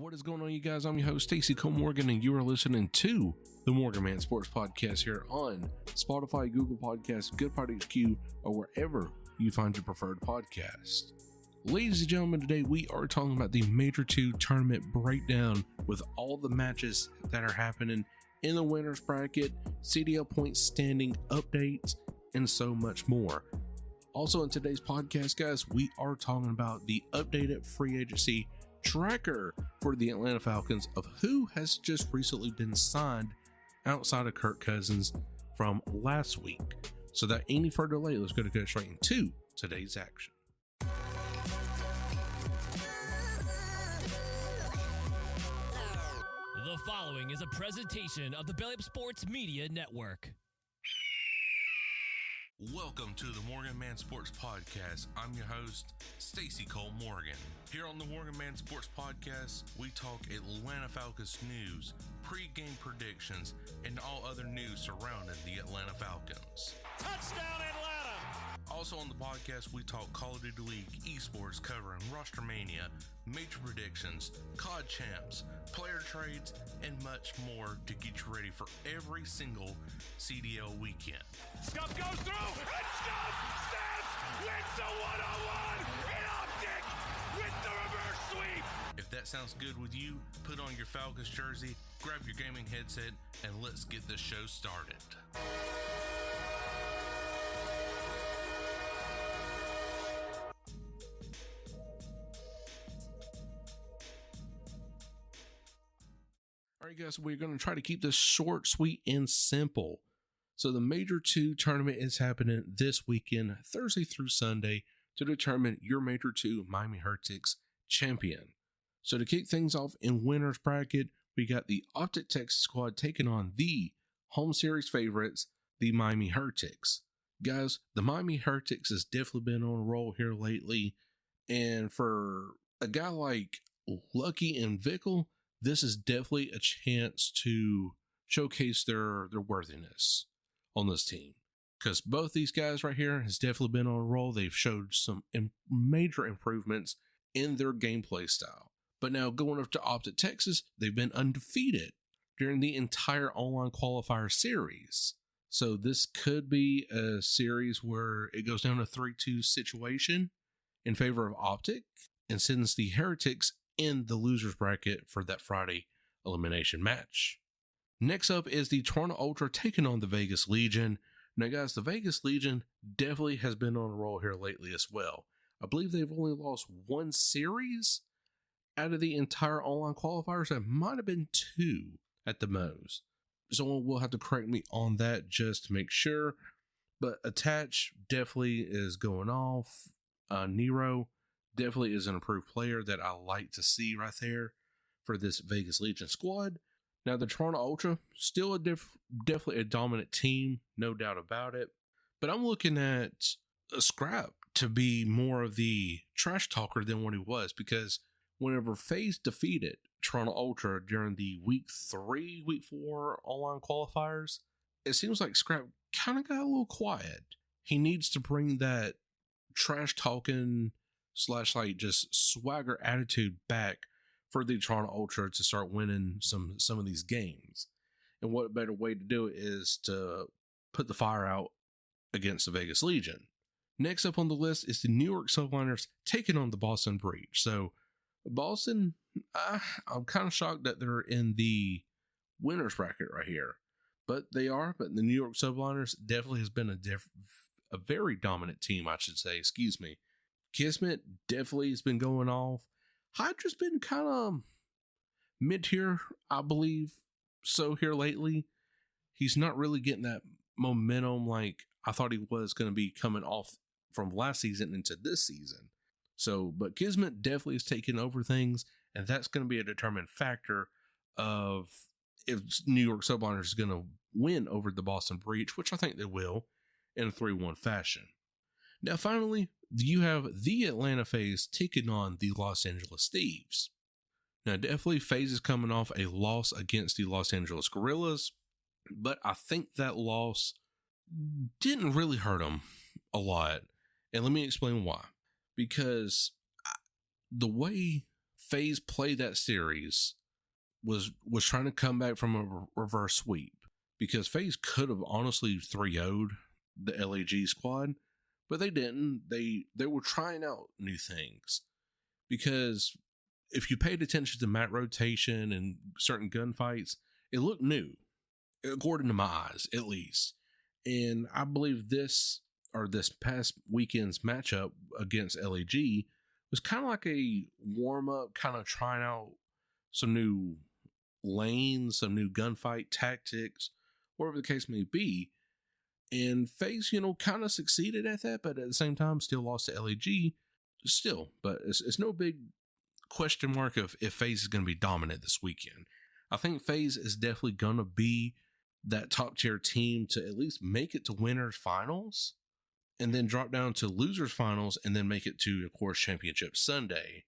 What is going on, you guys? I'm your host, Stacy Cole Morgan, and you are listening to the MorganMan Sports Podcast here on Spotify, Google Podcasts, Good Pod HQ, or wherever you find your preferred podcast. Ladies and gentlemen, today we are talking about the Major 2 tournament breakdown with all the matches that are happening in the winners bracket, CDL point standing updates, and so much more. Also in today's podcast, guys, we are talking about the updated free agency tracker for the Atlanta Falcons of who has just recently been signed outside of Kirk Cousins from last week. So without any further delay, let's go straight into today's action. The following is a presentation of the Belly Up Sports Media Network. Welcome to the MorganMan Sports Podcast. I'm your host, Stacy Cole Morgan. Here on the MorganMan Sports Podcast, we talk Atlanta Falcons news, pre-game predictions, and all other news surrounding the Atlanta Falcons. Touchdown, Atlanta! Also on the podcast, we talk Call of Duty League, esports, covering roster mania, major predictions, COD champs, player trades, and much more to get you ready for every single CDL weekend. Scuff goes through, and Scuff stands, wins the one-on-one, and Optic with the reverse sweep. If that sounds good with you, put on your Falcons jersey, grab your gaming headset, and let's get this show started. All right, guys, we're going to try to keep this short, sweet, and simple. So the Major 2 tournament is happening this weekend, Thursday through Sunday, to determine your Major 2 Miami Heretics champion. So to kick things off in winners bracket, we got the Optic Texas squad taking on the home series favorites, the Miami Heretics. Guys, the Miami Heretics has definitely been on a roll here lately. And for a guy like Lucky and Vickle, this is definitely a chance to showcase their worthiness on this team, because both these guys right here has definitely been on a roll. They've showed some major improvements in their gameplay style. But now going up to Optic Texas, they've been undefeated during the entire online qualifier series. So this could be a series where it goes down to 3-2 situation in favor of Optic and sends the Heretics in the losers bracket for that Friday elimination match. Next up is the Toronto Ultra taking on the Vegas Legion. Now, guys, the Vegas Legion definitely has been on a roll here lately as well. I believe they've only lost one series out of the entire online qualifiers. That might have been 2 at the most. Someone will have to correct me on that just to make sure. But Attach definitely is going off. Nero definitely is an improved player that I like to see right there for this Vegas Legion squad. Now, the Toronto Ultra, still definitely a dominant team, no doubt about it. But I'm looking at Scrap to be more of the trash talker than what he was, because whenever FaZe defeated Toronto Ultra during the week 4 online qualifiers, it seems like Scrap kind of got a little quiet. He needs to bring that trash talking / like just swagger attitude back for the Toronto Ultra to start winning some of these games. And what better way to do it is to put the fire out against the Vegas Legion. Next up on the list is the New York Subliners taking on the Boston Breach. So Boston, I'm kind of shocked that they're in the winners bracket right here, but they are. But the New York Subliners definitely has been a very dominant team, I should say. Excuse me. Kismet definitely has been going off. Hydra's been kind of mid-tier, I believe, so here lately. He's not really getting that momentum like I thought he was going to be coming off from last season into this season. So, but Kismet definitely is taking over things, and that's going to be a determined factor of if New York Subliners is going to win over the Boston Breach, which I think they will, in a 3-1 fashion. Now, finally, you have the Atlanta FaZe taking on the Los Angeles Thieves. Now, definitely FaZe is coming off a loss against the Los Angeles Guerrillas, but I think that loss didn't really hurt them a lot. And let me explain why. Because the way FaZe played that series was trying to come back from a reverse sweep, because FaZe could have honestly 3-0'd the LAG squad, but they didn't. They were trying out new things, because if you paid attention to map rotation and certain gunfights, it looked new, according to my eyes, at least. And I believe this past weekend's matchup against LAG was kind of like a warm-up, kind of trying out some new lanes, some new gunfight tactics, whatever the case may be. And FaZe, kind of succeeded at that, but at the same time still lost to LAG. Still, but it's no big question mark of if FaZe is going to be dominant this weekend. I think FaZe is definitely going to be that top tier team to at least make it to winners finals, and then drop down to losers finals, and then make it to, of course, championship Sunday,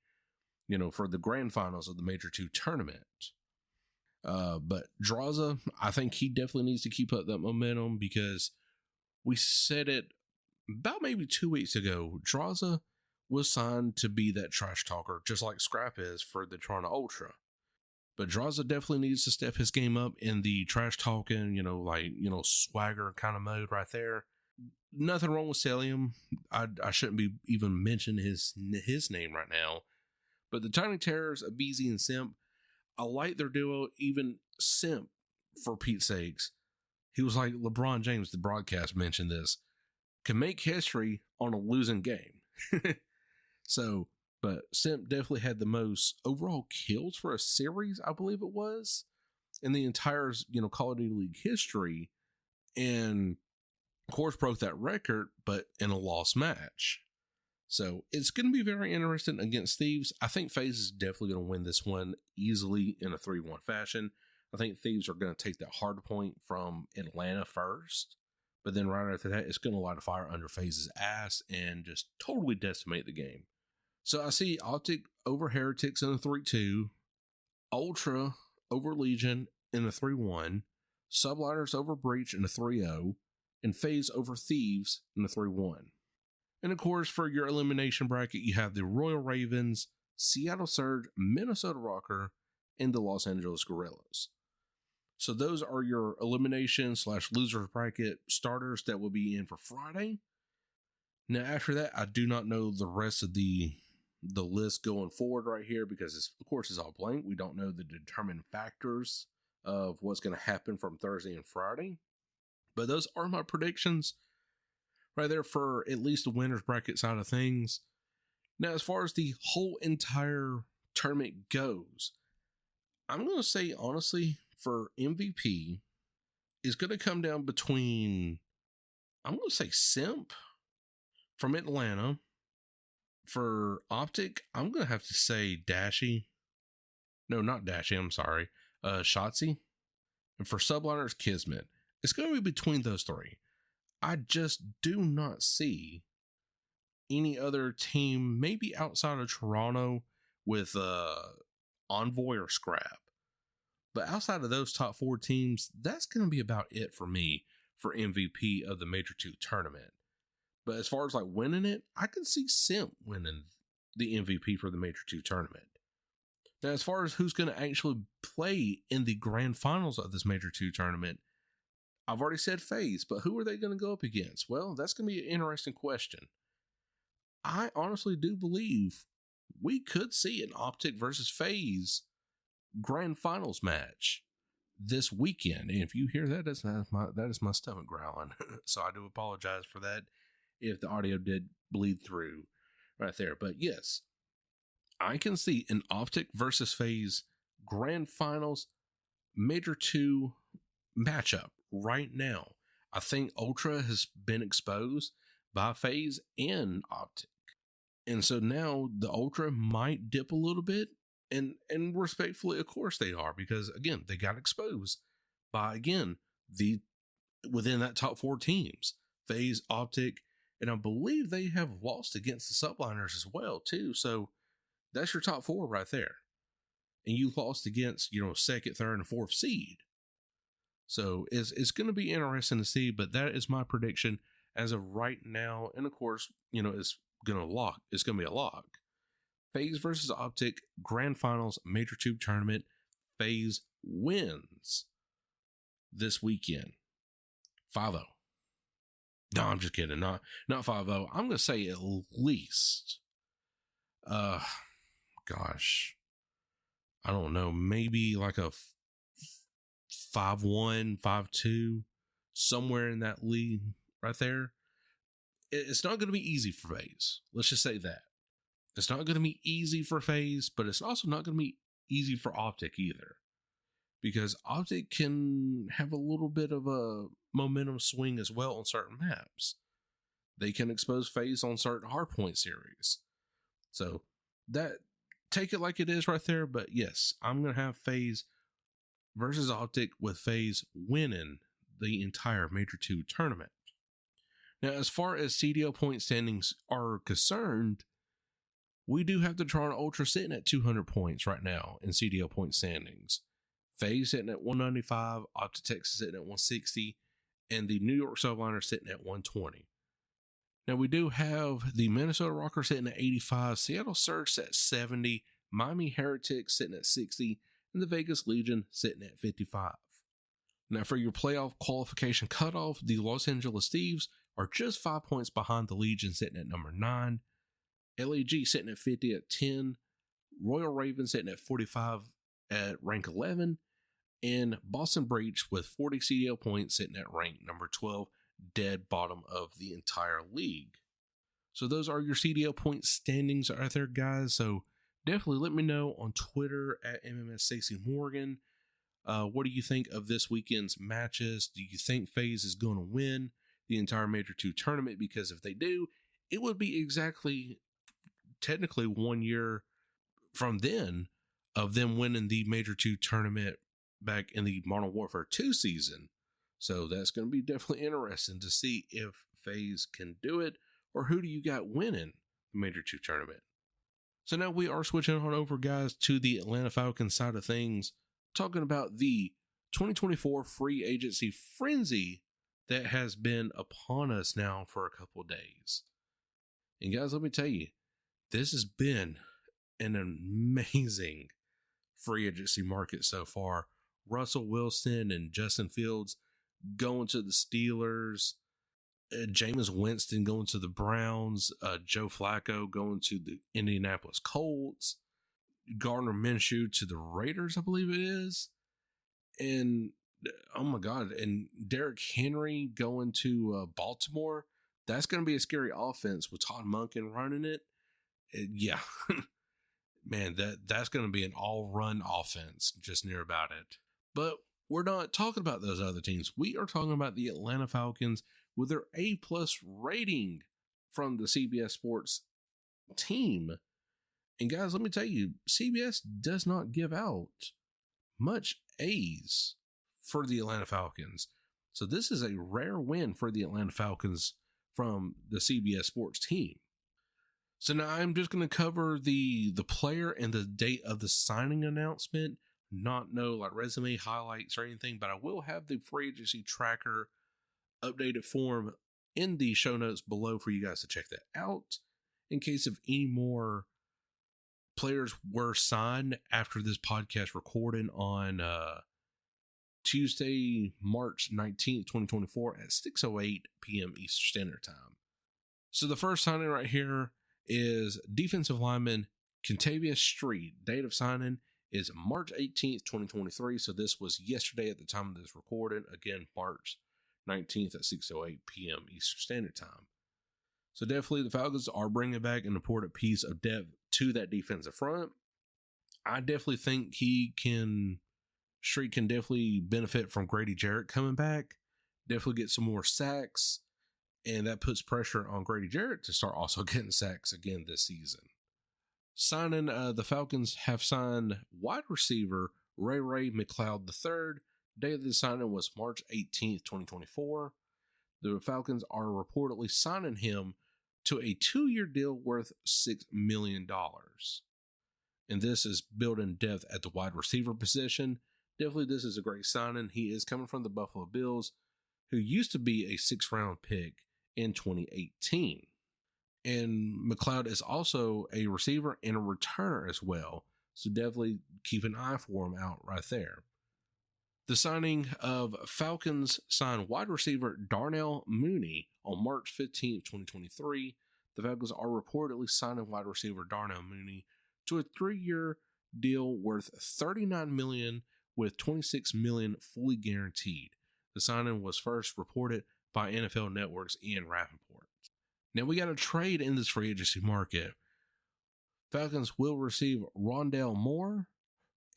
for the grand finals of the Major 2 tournament. But Draza, I think he definitely needs to keep up that momentum, because we said it about maybe 2 weeks ago. Draza was signed to be that trash talker, just like Scrap is for the Toronto Ultra. But Draza definitely needs to step his game up in the trash talking, swagger kind of mode right there. Nothing wrong with Celium. I shouldn't be even mentioning his name right now. But the Tiny Terrors, Abizi and Simp, I like their duo. Even Simp, for Pete's sakes, he was like LeBron James, the broadcast mentioned this, can make history on a losing game. But Simp definitely had the most overall kills for a series, I believe it was, in the entire, Call of Duty League history. And of course broke that record, but in a lost match. So it's going to be very interesting against Thieves. I think FaZe is definitely going to win this one easily in a 3-1 fashion. I think Thieves are going to take that hard point from Atlanta first, but then right after that, it's going to light a fire under FaZe's ass and just totally decimate the game. So I see Optic over Heretics in a 3-2, Ultra over Legion in a 3-1, Subliners over Breach in a 3-0, and FaZe over Thieves in a 3-1. And of course, for your elimination bracket, you have the Royal Ravens, Seattle Surge, Minnesota Rocker, and the Los Angeles Guerrillas. So those are your elimination / losers bracket starters that will be in for Friday. Now, after that, I do not know the rest of the list going forward right here, because of course it's all blank. We don't know the determining factors of what's going to happen from Thursday and Friday. But those are my predictions right there for at least the winners bracket side of things. Now, as far as the whole entire tournament goes, I'm going to say, honestly, for MVP, is going to come down between, I'm going to say Simp from Atlanta. For Optic, I'm going to have to say Dashy. No, not Dashy, I'm sorry. Shotzi. And for Subliners, Kismet. It's going to be between those three. I just do not see any other team, maybe outside of Toronto, with Envoy or Scrap. But outside of those top 4 teams, that's going to be about it for me for MVP of the Major 2 tournament. But as far as winning it, I can see Simp winning the MVP for the Major 2 tournament. Now, as far as who's going to actually play in the grand finals of this Major 2 tournament, I've already said FaZe, but who are they going to go up against? Well, that's going to be an interesting question. I honestly do believe we could see an Optic versus FaZe grand finals match this weekend. And if you hear that, that is my stomach growling. So I do apologize for that if the audio did bleed through right there. But yes, I can see an Optic versus FaZe grand finals Major 2 matchup right now. I think Ultra has been exposed by FaZe and Optic. And so now the Ultra might dip a little bit. And respectfully, of course they are, because again, they got exposed by, again, within that top 4 teams, FaZe, Optic, and I believe they have lost against the Subliners as well too. So that's your top 4 right there. And you lost against, 2nd, 3rd, and 4th seed. So it's going to be interesting to see, but that is my prediction as of right now. And of course, it's going to be a lock. FaZe versus Optic Grand Finals Major Tube Tournament. FaZe wins this weekend. 5-0. No, I'm just kidding. Not 5-0. I'm going to say at least, gosh, I don't know, maybe like a 5-1, 5-2, somewhere in that league right there. It's not going to be easy for FaZe. Let's just say that. It's not going to be easy for FaZe, but it's also not going to be easy for Optic either. Because Optic can have a little bit of a momentum swing as well on certain maps. They can expose FaZe on certain hardpoint series. So that, take it like it is right there. But yes, I'm going to have FaZe versus Optic with FaZe winning the entire Major 2 tournament. Now, as far as CDL point standings are concerned, we do have the Toronto Ultra sitting at 200 points right now in CDL point standings. FaZe sitting at 195, Optic Texas sitting at 160, and the New York Subliner sitting at 120. Now, we do have the Minnesota Rockers sitting at 85, Seattle Surge at 70, Miami Heretics sitting at 60, and the Vegas Legion sitting at 55. Now, for your playoff qualification cutoff, the Los Angeles Thieves are just 5 points behind the Legion sitting at number 9, LAG sitting at 50 at 10, Royal Raven sitting at 45 at rank 11, and Boston Breach with 40 CDL points sitting at rank number 12, dead bottom of the entire league. So those are your CDL point standings out there, guys. So definitely let me know on Twitter at MMS Stacy Morgan. What do you think of this weekend's matches? Do you think FaZe is going to win the entire Major 2 tournament? Because if they do, it would be exactly technically 1 year from then of them winning the Major 2 tournament back in the Modern Warfare 2 season. So that's going to be definitely interesting to see if FaZe can do it, or who do you got winning the Major 2 tournament. So now we are switching on over, guys, to the Atlanta Falcons side of things, talking about the 2024 free agency frenzy that has been upon us now for a couple of days. And guys, let me tell you, this has been an amazing free agency market so far. Russell Wilson and Justin Fields going to the Steelers, Jameis Winston going to the Browns, Joe Flacco going to the Indianapolis Colts, Gardner Minshew to the Raiders, I believe it is, and oh my God, and Derrick Henry going to Baltimore. That's going to be a scary offense with Todd Monken running it. Yeah, man, that's going to be an all-run offense just near about it. But we're not talking about those other teams. We are talking about the Atlanta Falcons with their A+ rating from the CBS Sports team. And guys, let me tell you, CBS does not give out much A's for the Atlanta Falcons. So this is a rare win for the Atlanta Falcons from the CBS Sports team. So now I'm just going to cover the player and the date of the signing announcement. Not no like resume highlights or anything, but I will have the free agency tracker updated form in the show notes below for you guys to check that out in case if any more players were signed after this podcast recording on Tuesday, March 19th, 2024 at 6:08 p.m. Eastern Standard Time. So the first signing right here is defensive lineman Kentavious Street. Date of signing is March 18th, 2023. So this was yesterday at the time of this recording. Again, March 19th at 6:08 p.m. Eastern Standard Time. So definitely the Falcons are bringing back an important piece of depth to that defensive front. I definitely think Street can definitely benefit from Grady Jarrett coming back. Definitely get some more sacks. And that puts pressure on Grady Jarrett to start also getting sacks again this season. Signing, the Falcons have signed wide receiver Ray McLeod III. Day of the signing was March 18th, 2024. The Falcons are reportedly signing him to a 2-year deal worth $6 million. And this is building depth at the wide receiver position. Definitely this is a great signing. He is coming from the Buffalo Bills, who used to be a 6th round pick in 2018. And McLeod is also a receiver and a returner as well. So definitely keep an eye for him out right there. The signing of Falcons signed wide receiver Darnell Mooney on March 15th, 2023. The Falcons are reportedly signing wide receiver Darnell Mooney to a 3-year deal worth $39 million with $26 million fully guaranteed. The signing was first reported by NFL Network's Ian Rappaport. Now we got a trade in this free agency market. Falcons will receive Rondale Moore,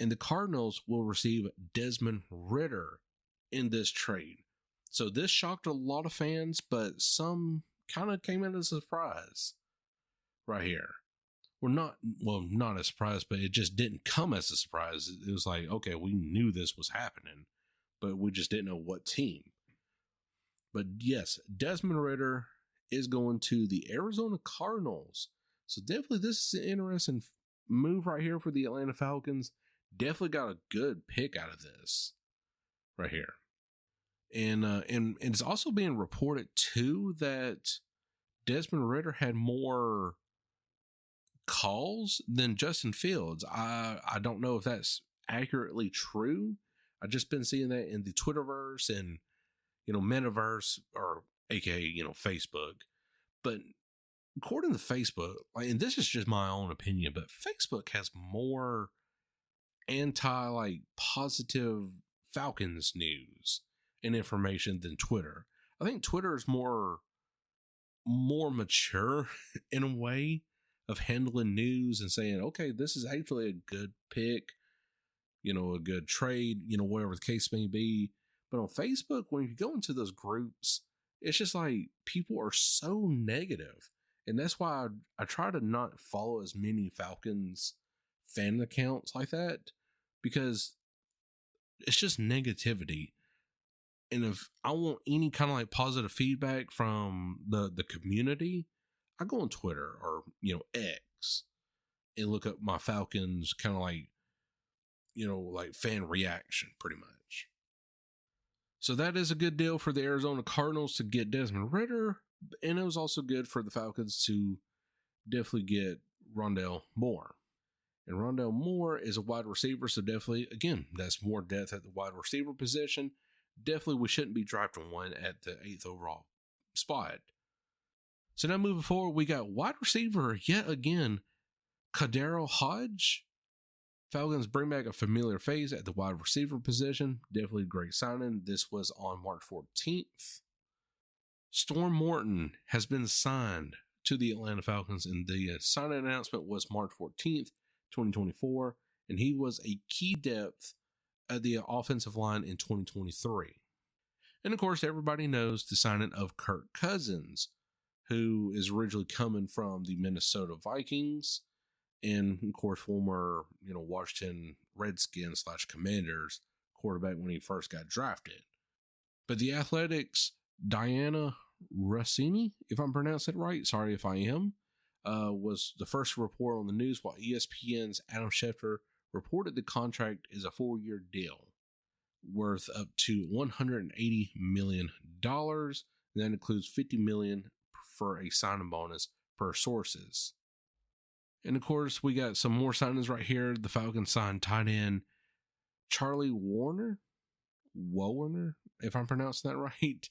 and the Cardinals will receive Desmond Ritter in this trade. So this shocked a lot of fans, but some kind of came in as a surprise right here. Not a surprise, but it just didn't come as a surprise. It was like, okay, we knew this was happening, but we just didn't know what team. But yes, Desmond Ritter is going to the Arizona Cardinals. So definitely this is an interesting move right here for the Atlanta Falcons. Definitely got a good pick out of this right here. And it's also being reported too that Desmond Ritter had more calls than Justin Fields. I don't know if that's accurately true. I've just been seeing that in the Twitterverse and, Metaverse, or aka, Facebook. But according to Facebook, and this is just my own opinion, but Facebook has more positive Falcons news and information than Twitter. I think Twitter is more mature in a way of handling news and saying, okay, this is actually a good pick, a good trade, whatever the case may be. But on Facebook, when you go into those groups, it's just like people are so negative. And that's why I try to not follow as many Falcons fan accounts like that, because it's just negativity. And if I want any kind of positive feedback from the community, I go on Twitter or, X and look up my Falcons kind of fan reaction pretty much. So that is a good deal for the Arizona Cardinals to get Desmond Ritter. And it was also good for the Falcons to definitely get Rondale Moore. And Rondale Moore is a wide receiver, so definitely, again, that's more depth at the wide receiver position. Definitely, we shouldn't be drafting one at the 8th overall spot. So now moving forward, we got wide receiver yet again, Kadero Hodge. Falcons bring back a familiar phase at the wide receiver position. Definitely a great signing. This was on March 14th. Storm Morton has been signed to the Atlanta Falcons, and the signing announcement was March 14th, 2024, and he was a key depth at the offensive line in 2023. And of course, everybody knows the signing of Kirk Cousins, who is originally coming from the Minnesota Vikings, and of course, former Washington Redskins / Commanders quarterback when he first got drafted. But the Athletics' Diana Rossini, if I'm pronouncing it right, sorry if I am, was the first report on the news, while ESPN's Adam Schefter reported the contract is a 4-year deal worth up to $180 million. And that includes $50 million for a signing bonus per sources. And of course, we got some more signings right here. The Falcons signed tight end Charlie Warner, if I'm pronouncing that right.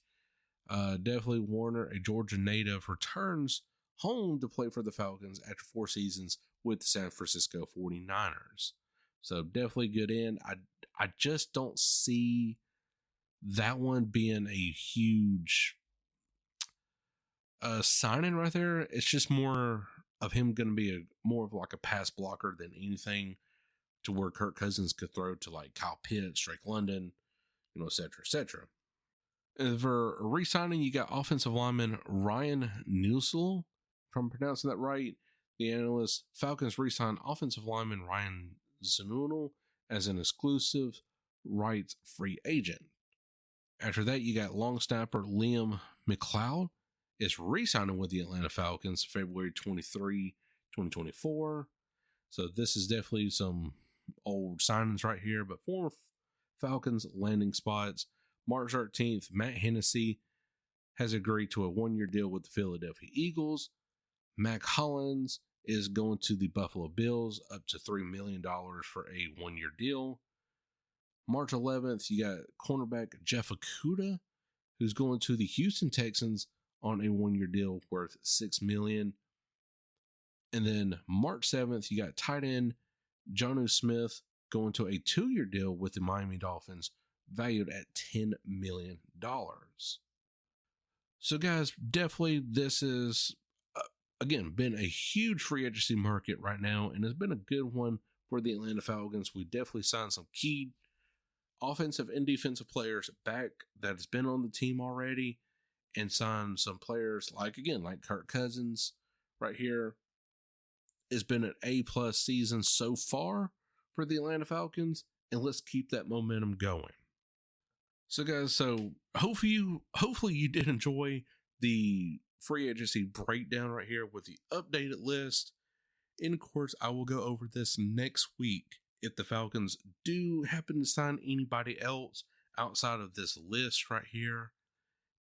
Definitely Warner, a Georgia native, returns home to play for the Falcons after 4 seasons with the San Francisco 49ers. So definitely good end. I just don't see that one being a huge signing right there. It's just more of him going to be more of a pass blocker than anything, to where Kirk Cousins could throw to Kyle Pitts, Drake London, et cetera, et cetera. And for re-signing, you got offensive lineman Ryan Nusel, if I'm pronouncing that right. The analyst, Falcons re-signed offensive lineman Ryan Zununel as an exclusive rights free agent. After that, you got long snapper Liam McLeod is re-signing with the Atlanta Falcons February 23, 2024. So this is definitely some old signings right here, but former Falcons landing spots. March 13th, Matt Hennessy has agreed to a 1-year deal with the Philadelphia Eagles. Mac Hollins is going to the Buffalo Bills, up to $3 million for a 1-year deal. March 11th, you got cornerback Jeff Okudah, who's going to the Houston Texans on a 1-year deal worth $6 million. And then March 7th, you got tight end Jonnu Smith going to a 2-year deal with the Miami Dolphins, valued at $10 million. So guys, definitely this is, again, been a huge free agency market right now, and it's been a good one for the Atlanta Falcons. We definitely signed some key offensive and defensive players back that has been on the team already, and signed some players like Kirk Cousins right here. It's been an A+ season so far for the Atlanta Falcons, and let's keep that momentum going. So guys, hopefully you did enjoy the free agency breakdown right here with the updated list. And of course, I will go over this next week if the Falcons do happen to sign anybody else outside of this list right here.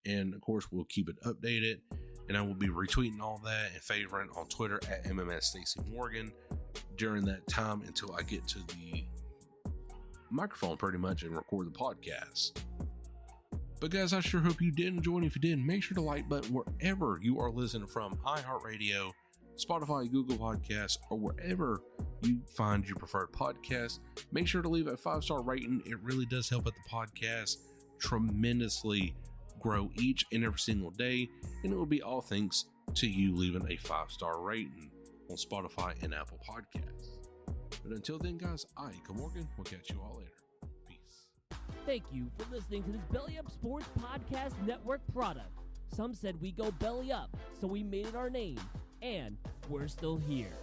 And of course, we'll keep it updated, and I will be retweeting all that and favoring on Twitter at MMS Stacy Morgan during that time until I get to the microphone pretty much and record the podcast. But guys, I sure hope you did enjoy, and if you did, make sure to like button wherever you are listening from, iHeartRadio, Spotify, Google Podcasts, or wherever you find your preferred podcast. Make sure to leave a 5-star rating. It really does help out the podcast tremendously grow each and every single day, and it will be all thanks to you leaving a 5-star rating on Spotify and Apple Podcasts. But until then, guys, I, Cole Morgan, will catch you all later. Peace. Thank you for listening to this Belly Up Sports Podcast Network product. Some said we go belly up, so we made it our name, and we're still here.